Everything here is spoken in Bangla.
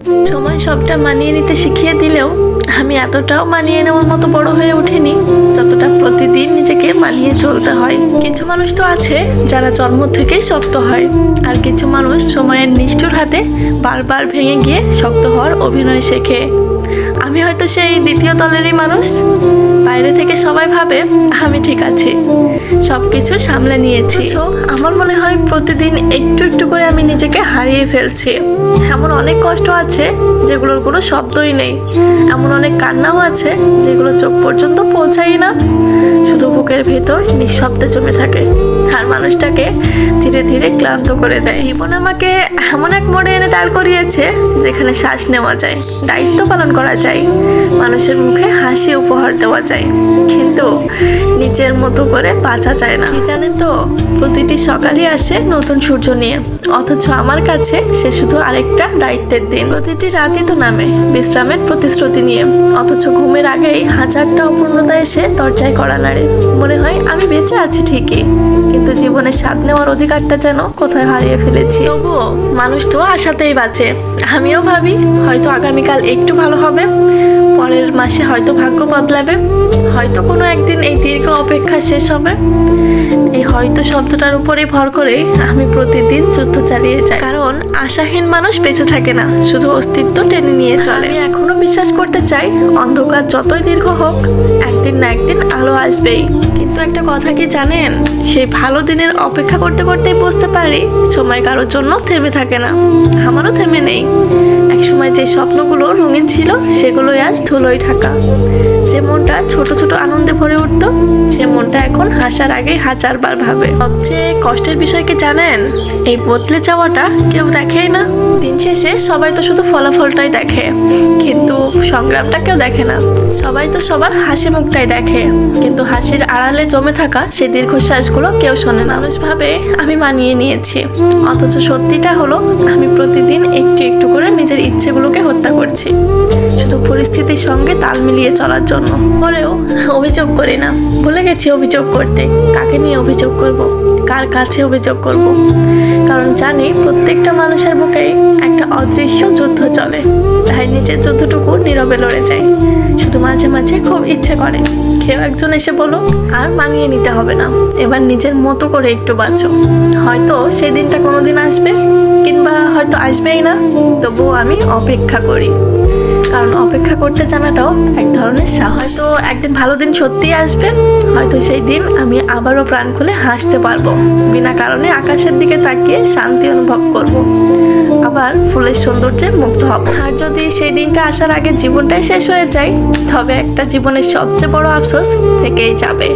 সময় সবটা মানিয়ে নিতে শিখিয়ে দিলেও আমি এতটাও মানিয়ে নেওয়ার মতো বড় হয়ে ওঠেনি যতটা প্রতিদিন নিজেকে মানিয়ে চলতে হয়। কিছু মানুষ তো আছে যারা জন্ম থেকেই শক্ত হয়, আর কিছু মানুষ সময়ের নিষ্ঠুর হাতে বারবার ভেঙে গিয়ে শক্ত হওয়ার অভিনয় শেখে। আমি হয়তো সেই দ্বিতীয় দলেরই মানুষ। বাইরে থেকে সবাই ভাবে আমি ঠিক আছি, সব কিছু সামলে নিয়েছি। আমার মনে হয় প্রতিদিন একটু একটু করে আমি নিজেকে হারিয়ে ফেলছি। এমন অনেক কষ্ট আছে যেগুলোর কোনো শব্দই নেই, এমন অনেক কান্নাও আছে যেগুলো চোখ পর্যন্ত পৌঁছাই না, শুধু বুকের ভেতর নিঃশব্দে জমে থাকে আর মানুষটাকে ধীরে ধীরে ক্লান্ত করে দেয়। জীবন আমাকে এমন এক মোড়ে এনে দাঁড় করিয়েছে যেখানে শ্বাস নেওয়া যায়, দায়িত্ব পালন করা যায়, মানুষের মুখে হাসি উপহার দেওয়া যায়, কিন্তু নিজের মতো করে বাঁচা যায় না। কি জানেন তো, প্রতিটি সকালই আসে নতুন সূর্য নিয়ে, অথচ আমার কাছে সে শুধু আরেকটা দায়িত্বের দিন। প্রতিটি রাতই তো নামে বিশ্রামের প্রতিশ্রুতি নিয়ে, অথচ ঘুমের আগেই হাজারটা অপূর্ণতা এসে দরজায় কড়া নাড়ে। মনে হয় আমি বেঁচে আছি ঠিকই, কিন্তু জীবনের স্বাদ নেওয়ার অধিকারটা যেন কোথায় হারিয়ে ফেলেছি। তবুও মানুষ তো আশাতেই বাঁচে। আমিও ভাবি হয়তো আগামীকাল একটু ভালো হবে, পরের মাসে হয়তো ভাগ্য বদলাবে, হয়তো কোনো একদিন এই দীর্ঘ অপেক্ষা শেষ হবে। এই হয়তো শব্দটার উপরেই ভর করে আমি প্রতিদিন যুদ্ধ চালিয়ে যাই, কারণ আশাহীন মানুষ বেঁচে থাকে না, শুধু অস্তিত্ব টেনে নিয়ে চলে। আমি এখনো বিশ্বাস করতে চাই অন্ধকার যতই দীর্ঘ হোক একদিন না একদিন আলো আসবেই। কিন্তু একটা কথা কি জানেন, সেই ভালো দিনের অপেক্ষা করতে করতেই বুঝতে পারি সময় কারোর জন্য থেমে থাকে না। আমারও থেমে নেই। একসময় যে স্বপ্নগুলো রঙিন ছিল সেগুলোই আজ ধুলোয় ঢাকা। যে মনটা ছোট ছোট আনন্দে ভরে উঠতো সে মনটা এখন হাসার আগেই হাজারবার ভাবে। সবচেয়ে কষ্টের বিষয় কি জানেন, এই বদলে যাওয়াটা কেউ দেখেই না। দিন শেষে সবাই তো শুধু ফলাফলটাই দেখে, কিন্তু সংগ্রামটা কেউ দেখে না। সবাই তো সবার হাসি মুখটাই দেখে, কিন্তু হাসির আড়ালে জমে থাকা সেই দীর্ঘশ্বাসগুলো কেউ শোনে না। মানুষ ভাবে আমি মানিয়ে নিয়েছি, অথচ সত্যিটা হলো আমি প্রতিদিন একটু একটু করে নিজের ইচ্ছেগুলোকে হত্যা করছি, শুধু পরিস্থিতির সঙ্গে তাল মিলিয়ে চলার জন্য। পরেও অভিযোগ করি না, ভুলে গেছি অভিযোগ করতে। কাকে নিয়ে অভিযোগ করব, কার কাছে অভিযোগ করব? কারণ জানি প্রত্যেকটা মানুষের বুকেই একটা অদৃশ্য যুদ্ধ চলে, তাই নিজের যুদ্ধটুকু নীরবে লড়ে যায়। শুধু মাঝে মাঝে খুব ইচ্ছে করে কেউ একজন এসে বলুক আর মানিয়ে নিতে হবে না, এবার নিজের মতো করে একটু বাঁচো। হয়তো সেই দিনটা কোনোদিন আসবে, কিংবা হয়তো আসবেই না, তবুও আমি অপেক্ষা করি। কারণ অপেক্ষা করতে জানাটাও এক ধরনের সাহস। তো একদিন ভালো দিন সত্যিই আসবে, হয়তো সেই দিন আমি আবারও প্রাণ খুলে হাসতে পারবো, বিনা কারণে আকাশের দিকে তাকিয়ে শান্তি অনুভব করব, আবার ফুলের সৌন্দর্যে মুগ্ধ হব। আর যদি সেই দিনটা আসার আগে জীবনটাই শেষ হয়ে যায়, তবে একটা জীবনের সবচেয়ে বড় আফসোস থেকেই যাবে।